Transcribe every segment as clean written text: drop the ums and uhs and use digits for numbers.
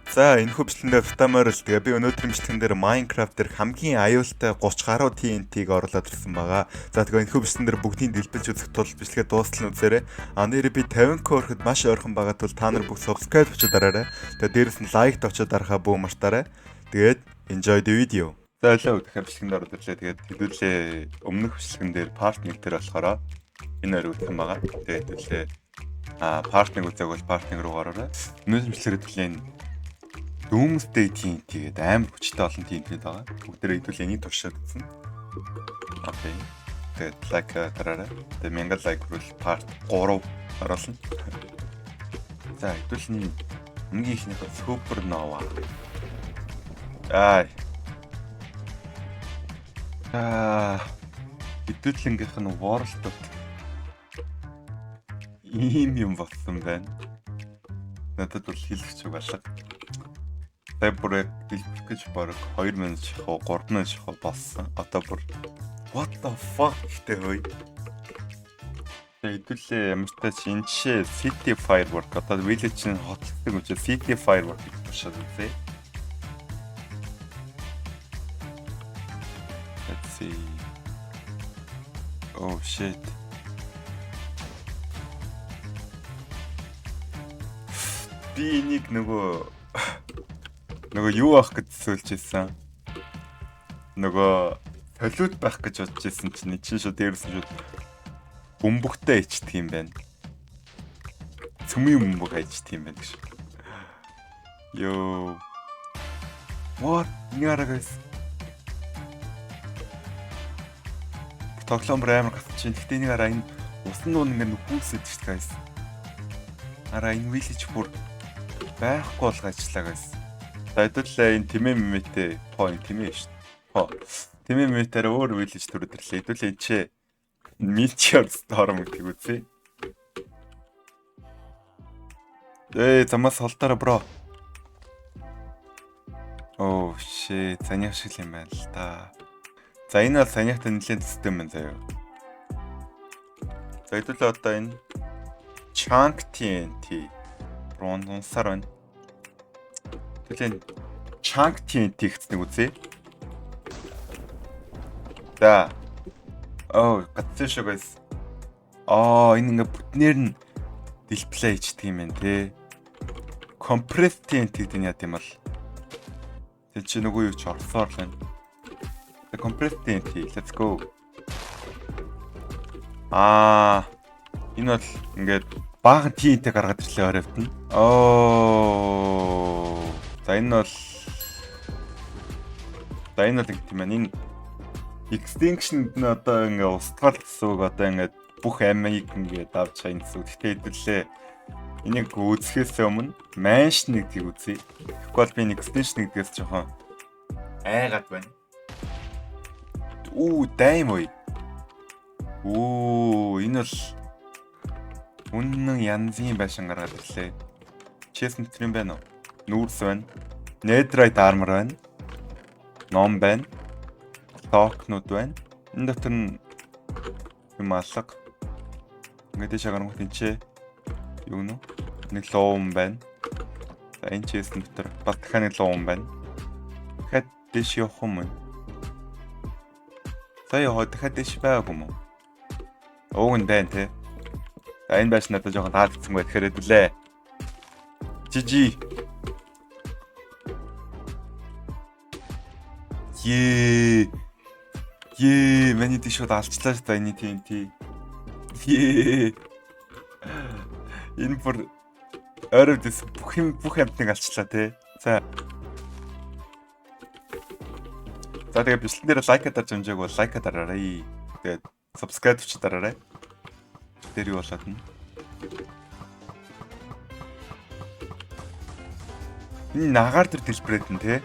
За энэ хөбслэндээ Фтамаар л тэгээ би өнөөдрийн бичлэгэн дээр Minecraft дээр хамгийн аюултай 30 гаруй TNT-г оруулаад ирсэн байгаа. За тэгээ энэ хөбслэн дээр бүгдийг дэлбэлж үзэх тул бичлэгээ дуустал үзээрэй. Нэрээ би 50k хүрэхэд маш ойрхон байгаа тул та нар бүх subscribe очиж дараарай. Тэгээ дээрэс нь лайк очиж дарахаа бүү мартаарай. Тэгээд enjoy the video. За hello дахиад бичлэгэн дээр ороод ирлээ. Тэгээд хэдүүлээ өмнөх бичлэгэн дээр part 1 дээр болохоор энэ хоёр үлдсэн байгаа. Тэгээд хэдүүлээ part 1 үзээг бол part 1 руу ороорой. Өнөөдөр бичлэгээр төлөө Doomsday TNT гэдэг амар хүчтэй олон TNT-д байгаа. Бүгдээрээ хэдүүлээ энийг туршаад үзсэн. Окей. Тэгээд лайк дараарай. Тэгээд 1000 лайк хүрвэл part 3 оруулна. За хэдүүлээ хамгийн ихнийх нь Supernova. Хэдүүлэнгийнх нь World-д ийм юм болсон байна. Надад бол хэлэх үг алга. Бүр хэлбэх гэж бараг 2000 шахуу 3000 шахуу болсон. Одоо бүр what the fuck гэдэг хөөе. Хэдүүлээ ямар ч тач энэ жишээ City Firework одоо Village-ийн хотлдог үчи City Firework гэж туршаад үзье. Let's see. Oh shit. Би энийг нөгөө юу авах гэж сөйлжсэн. Нөгөө солиуд байх гэж бодож ирсэн чинь чинь шүү дээрсэн шүү бөмбөгтэй ичдэг юм байна. Цөмийн бөмбөг ичдэг юм байна гэж. Йоо. What? Нярагас. Тоглоом амар гацчих. Гэхдээ нэг араа энэ усан нуун ингэ нөхүүлсэд шүү guys. Араа энэ village бүр байхгүй болгочлаа guys. Хэдүүлээ энэ тэмээ мэмэтэй point тэмээ шүү дээ. Тэмээ мэмэтээр өөр village төрөд ирлээ. Хэдүүлээ энэ чи Meteor Storm гэдэг үзье. Замаас холдороо бро. Oh shit, санийх шиг юм байна л та. За энэ бол санийхтай нэлээд систем байна заяа. За хэдүүлээ одоо энэ Chunk TNT Бронзсаар байна. Тэгвэл Chunk TNT гэхтнийг үзье. За. Гацсан шүү guys. Энэ ингээ бүтнээр нь дисплей хийдэг юм байна те. Compressed TNT гэдэг нь яа гэм бол. Тэг чи нөгөө юу ч орсоор л байна. Compressed TNT, let's go. Энэ бол ингээд баахан TNT гаргаад ирлээ оройвт нь. За энэ бол гэх юм энэ extinction нь одоо ингээ устгал гэсэн үг одоо ингээ бүх амийг ингээ давж чайн гэсэн үг. Гэхдээ хэдүүлээ энийг үзэхээс өмнө mansion гэдгийг үзье. Тэгэхгүй бол би extinction гэдгээс жоохон айгаад байна. Дайм ой. Энэ бол үнэн янзын байшин гаргаад ирлээ. Chest мэтрийн байна уу? Нүүрс байна. Netherite armor байна. Ном байна. Stockнууд байна. Энэ дотор нь юм алга. Ингээд тийш гаргах тэнцээ. Юу нэ? Нэг лоом байна. За энэ chest дотор бас дахиад нэг лоом байна. Дахиад тийш явах юм байна. За яа дахиад тийш байгааг юм уу? Ууг нь байна те. За энэ байш надад жоохон таалагдсан бай тэгэхээр хэдүүлээ. GG. Миний тийшүүд алчлаа шүү дээ энэ TNT. Энэ бүр оройдс бүх амтныг алчлаа те. За тэгээ бичлэн дээр лайк дарж амжааг бол лайк дараарай. Тэгээд subscribe ч дараарай. Тэр юу болоод нь. Энэ агаар дээр дэлбэрээд нь те.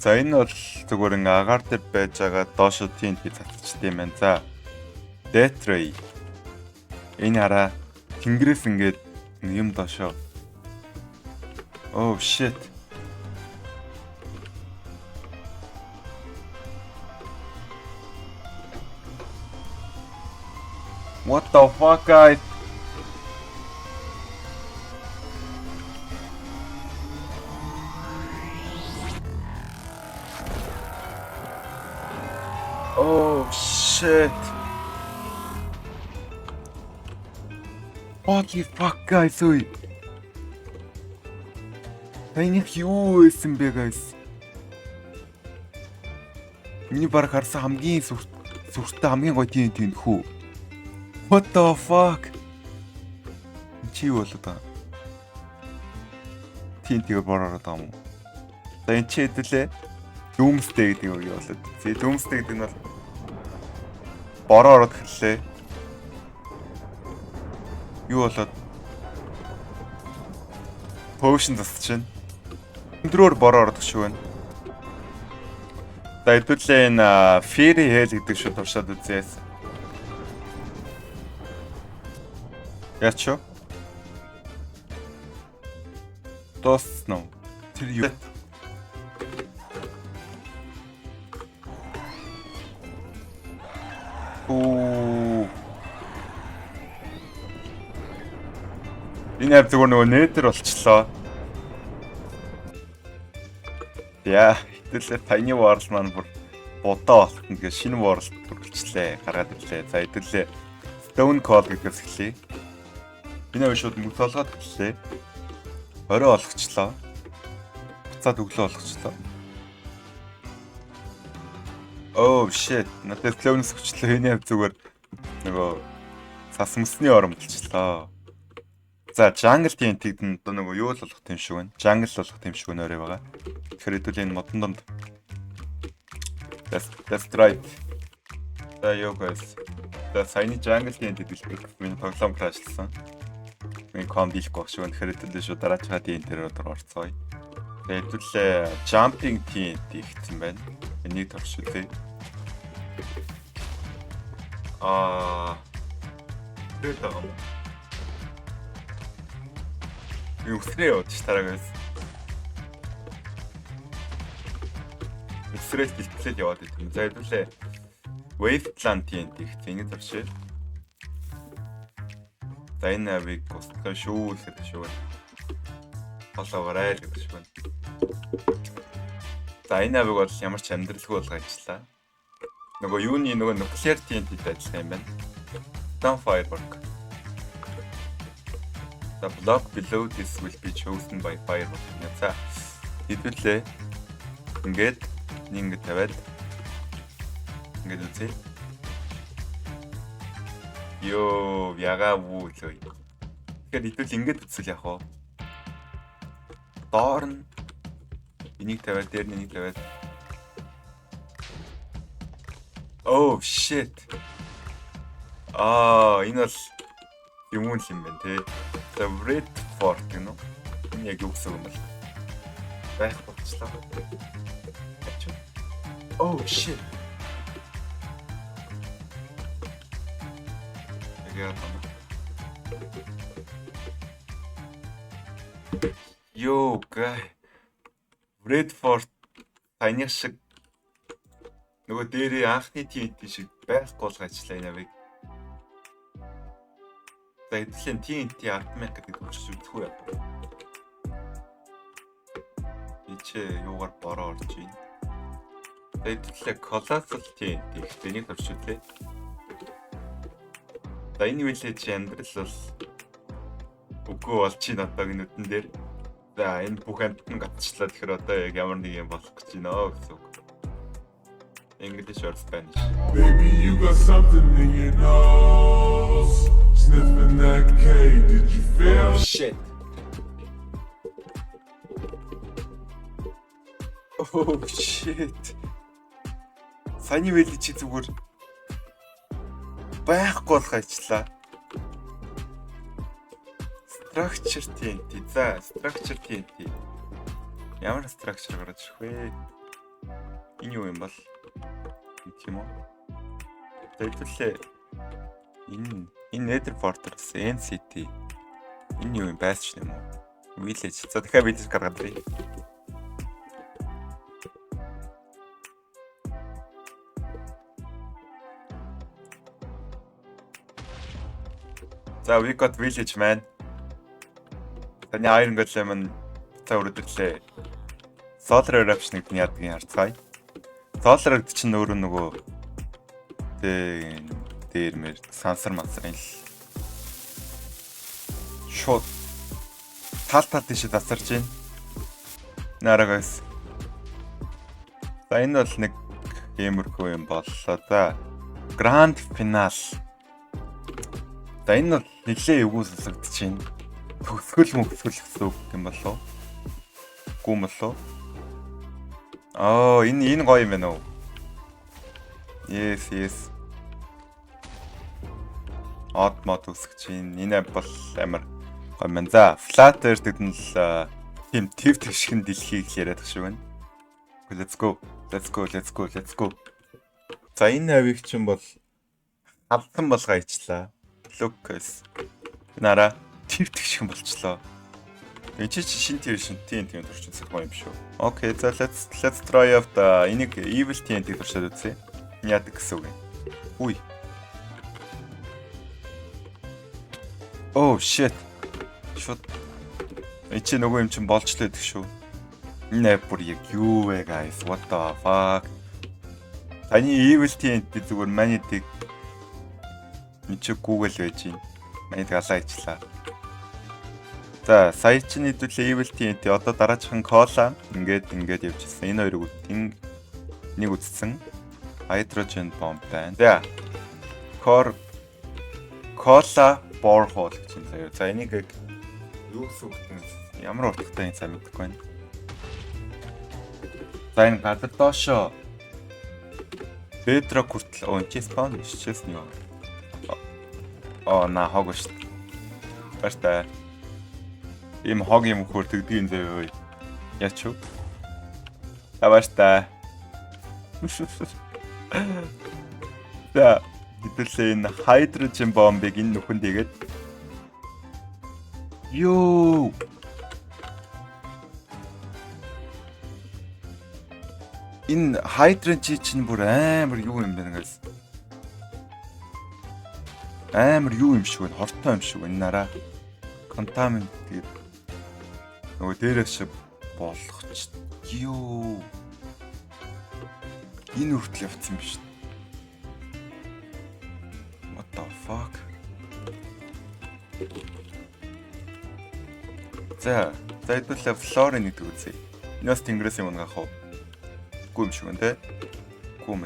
За энэ бол зүгээр ингээ агаар дээр байж байгаа доошо TNT цацчихдээ юм байна. За Death Ray. Энэ хараа тэнгэрээс ингээд юм доошо. Oh shit. What the fuck guys? shit. What the fuck guys ой. Энийг юу хийсэн бэ guys? Миний баг харсан хамгийн сүртэй хамгийн гоё тийм хүү. What the fuck? Чи юу болоо та? Тийм бороо даа юм. За энэ чи хэдүүлээ? Doomsday гэдэг үг болоод. Зэ Doomsday гэдэг нь бол бороо ороод эхэллээ. Юу болоод? Potion засч байна. Өндрөөр бороо ордог шүү байна. За хэдүүлээ энэ Fairy Hell гэдэг шүү туршаад үзье. Яач юу? Тосноо. Тэр юу? Оо. Энэ зүгээр нөгөө нэтер болчихлоо. Яа, хэдүүлээ таны world маань бүр будаа болох нь тэгээ шинэ world төрүүлчлээ, гаргаад ирлээ. За хэдүүлээ Stone Call гэдгээс эхлэе. Энэ аваа шууд мөс олгоод эхэллээ. Орой олгочлоо. Буцаад өглөө олгочлоо. Oh shit. Надад клоунс өчлөө энэ зүгээр нөгөө цас мөсний орон болчихлоо. За jungle TNT-д нь одоо нөгөө юу л болох юм шиг байна. Jungle болох юм шиг нөрөө байгаа. Тэгэхээр хэдүүл энэ модон донд. That's right. За юу guys. За саяны jungle TNT дэлбэрэх миний тоглоом крашлсан. Миний комп дийлэхгүй шиг байна. Тэгэхээр хэдүүл шүү дараачихаа TNT рүү орцгоё. Тэгээд хэдүүл jumping TNT гэсэн байна. Энийг туршилтээ. Тэгээд юу өсрээ явууч тараагаас. Өсрээд дэлбэлээд яваад идэв. За хэдүүлээ Wasteland TNT гэх зэнийг туршээ. За энэ авиг гостой шүү гэдэг шүү. Холоогоорой гэдэг шүү. За энэ авиг бол ямар ч амьдралгүй болгоо ажиллаа. Нөгөө юуны нөгөө nuclear TNT-тэй ажилласан юм байна. Down firework. The block below this will be chosen by firework. За хэдүүлээ ингээд тавиад ингээд үзье. Йоо яга вүүлээ. Тэгэхээр хэдүүл ингээд үзэл яах вэ? Доор нь энийг тавиад дээр нь энийг тавиад. Oh shit. Энэ бол юм байна те. The Red Fort гэнэ. Энэ яг юу гэсэн юм бэ? Байх болчихлоо. Oh shit. Yo guy. Red Fort таны шиг нөгөө дээрээ анхны TNT шиг байхгүй болгочлаа энэ авиг. За хэдүүлээ TNT Artmech гэдэг төвчж үзэх үү яа. Ичээ юугаар бороо орж ийн. За хэдүүлээ Colossal TNT гэх тэнийг төвчж үзлээ. За энэ village амьдрал бол үгүй болж ийн одоогийн нүдэн дээр. За энэ бүх амьтан гатчлаа тэгэхээр одоо яг ямар нэг юм болох гэж байна гэсэн үг. English or Spanish. Baby, you got something in your nose. Sniffing that K, did you feel? Oh shit. Oh shit. Саяны вэлий чи зүгээр байхгүй болох ажиллаа. Structure TNT. За, structure TNT. Ямар structure гараад ирэх вэ? Энэ юу юм бол? Тийм үү? Тэгэлээ энэ Nether Fortress NCT энэ юу юм байсч юм уу? Village. За дахиад village гаргаад ирье. За we got village man. Таны Iron Golem нь цаа өрөдөрлөө. Solar Eruption-ыг яадгийг харцгаая. Solar Eruption чинь өөрөө нөгөө дээр мэр сансар масрын л шууд тал тийш тасарч байна. Нарагас. За энэ бол нэг иймэрхүү юм боллоо да. Гранд финал. За энэ бол нэлээ эвгүй сонсогдож байна. Төгсгөл гэсэн үг юм болов уу? Гүм болов уу? Энэ гоё юм байна уу? Yes. Од мод үсгэж байна. Энэ бол амар гоё юм. За, Flat Earth гэдэг нь л тийм төв тэгшхэн дэлхийг яриад байгаа шүү байна. Let's go. За энэ авиг чинь бол халдан болгоо ичлаа. Look guys. Нара төв тэгшхэн болчлоо. Энэ чи шин TNT турчин сахаа юм шүү. Okay, за let's try out энийг Evil TNT туршаад үзье. Яадаг гэсэн үг юм. Үй. Oh shit. Шот. Эцэг нөгөө юм чинь болчлоо гэдэг шүү. Энэ бүр яг юу вэ guys? What the fuck? Таны Evil TNT зүгээр манитыг чи Google байж гин. Манитыг алаа ичлаа. За, сая чинь хэдүүлээ Evil TNT одоо дараачихан Cola ингээд явчихсан. Энэ хоёрыг нэг үтцсэн. Hydrogen bomb байна. За. Cola borehole гэж юм заяа. За энийг юу гэсэн үг юм? Ямар утгатай юм сайн мэдэхгүй байна. За энэ гадар доошоо Bedrock хүртэл онч spawn хийчихсэн юм. На хог шүү дээ. Баяртай. Ийм хог юм хөр тэгдэг юм заяа. Яач юу? Баяртай. За хэдүүлээ энэ hydrogen bomb-ыг энэ нүхэнд игээд ёо энэ hydrogen чинь бүр амар юу юм бэ нэгээс амар юу юм шиг байна, хортой юм шиг байна. Нараа contaminant гэдэг нөгөө дээрээс болгоч ёо энэ хүртэл явцсан биш. What the fuck? За хэдүүлээ флорын гэдэг үзье. Энэ бас тэнгэрээс юм гах уу? Гүм шиг байна те. Гүм.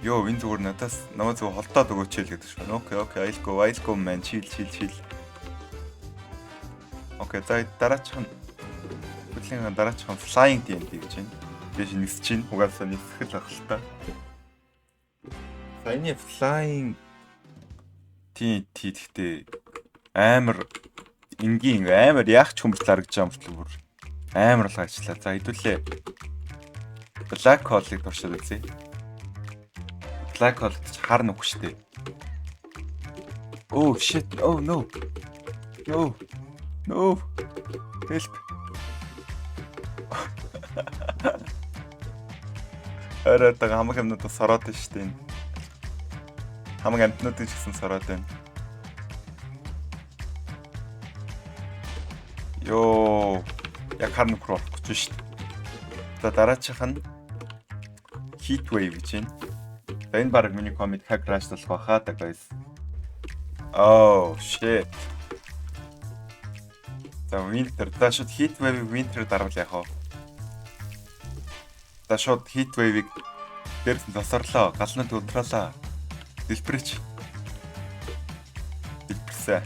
Йоо, энэ зүгээр надаас намайг зөв холдоод өгөөч л гэдэг шүү. Окей, I'll go man. Chill. Окей, за дараачих нь flying TNT гэж байна. Дээш нисэж чинь угаасаа нисэх л ах л та. Саяны flying TNT гэхдээ амар энгийн амар яах ч хүмүүст харагдаж байгаа юм шиг бүр амар л ажиллаа. За хэдүүлээ Black Hole-ыг туршаад үзье. Black Hole гэж хар нүх штэ. Oh shit. Oh no. Help. Арайдаг хамаг амнууд сороод байна штэ энэ. Хамаг амтнуудыг ч гэсэн сороод байна. Йоо, яг хар нүх рүү орох гэж штэ. За дараачих нь Heat Wave гэж байна. За энэ баг миний коммент hack crash болох байхаа та guys. Oh shit. За winter дашууд Heat Wave winter дарвал яах вэ? Дашууд Heat Wave-ыг дээрс нь тосорлоо, галнад өдрөлөө. Дэлбэрч. Дэлбэрсэ.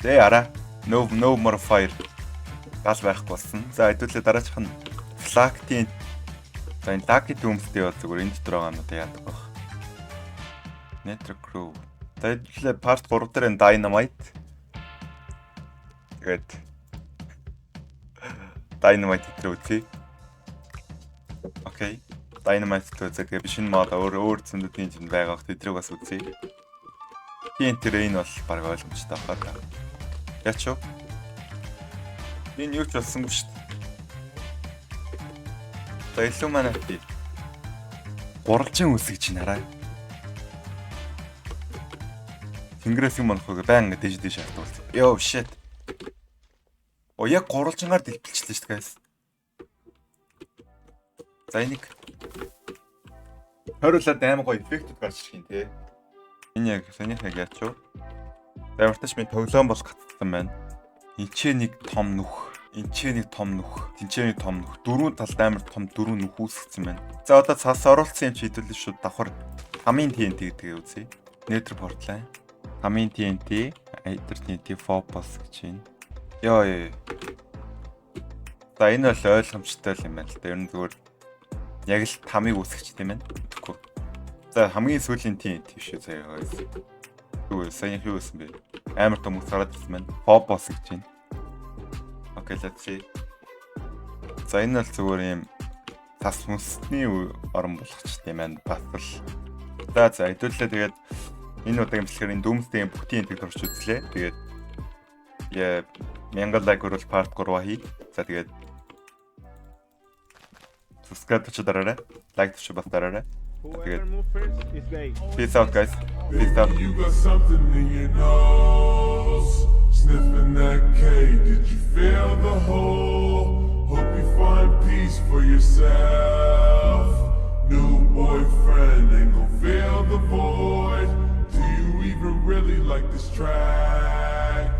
Тэ ара. No more fire. Гал байхгүй болсон. За хэдүүлээ дараачих нь Flak-ийн. За энэ Lucky Doomsday бол зүгээр энэ дотор байгаа юм яадаг баг. Nether Crew. За хэдүүлээ part 3 дээр энэ Dynamite. Тэгээд Dynamite дээр үгүй. Окей. Dynamite төзөг биш энэ мод өөр зөндүүдийн чинь байгаа. Тэдрийг бас үзье. TNT Rain бол баг ойлгомжтой байна. Яач юу? Энэ юу ч болсонгүй шүү дээ. За илүү манай би. Гуралжин үсгэж нараа. Тэнгэрээс юм онохыг баян дэж хатуул. Yo shit. Яг гуралжингаар дэлбэлчлээ шүү дээ guys. За энийг хойруулаад амар гоё эффектүүд гарч ирэх юм тий. Энэ яг санийхаг яач вэ? Замарташ минь тоглоом бол гацсан байна. Энчээ нэг том нүх, энчээ нэг том нүх, тэнчээ нэг том нүх. Дөрвөн талд амар том дөрвөн нүх үүсгэсэн байна. За одоо цаас оруулсан юм чи хэдүүлээ шууд давхар хамын TNT гэдгийг үзье. Nether portal. Хамын TNT, Aether TNT Focus гэж байна. Йоо. За энэ бол ойлгомжтой юм байна л да. Ер нь зүгээр яг л тамыг үүсгэж тийм ээ. Тэгэхгүй. За хамгийн сүүлийн TNT шүү заяа. Юу сайн юу гэсэн бэ? Амар том үс гараад ирсэн байна. Focus гэж байна. Окей, let's see. За энэ бол зүгээр юм тас мөсний орон болгочтой юм байна. Бас л. За хэдүүлээ тэгээд энэ удаагийн бичлэгээр энэ Doomsday-ийн бүх TNT-г турш үзлээ. Тэгээд яа 1000 лайк өрөөл part 3 хий. За тэгээд subscribe ч дараарай. Лайк ч бас дараарай. Тэгээд peace out guys. Peace out. You got something in your nose. Sniffing that K, did you feel the hole? Hope you find peace for yourself. New boyfriend ain't gon' fill the void. Do you even really like this track?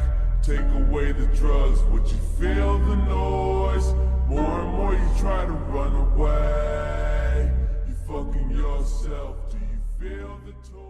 Take away the drugs, would you feel the noise? More and more you try to run away. You fucking yourself, do you feel the toy?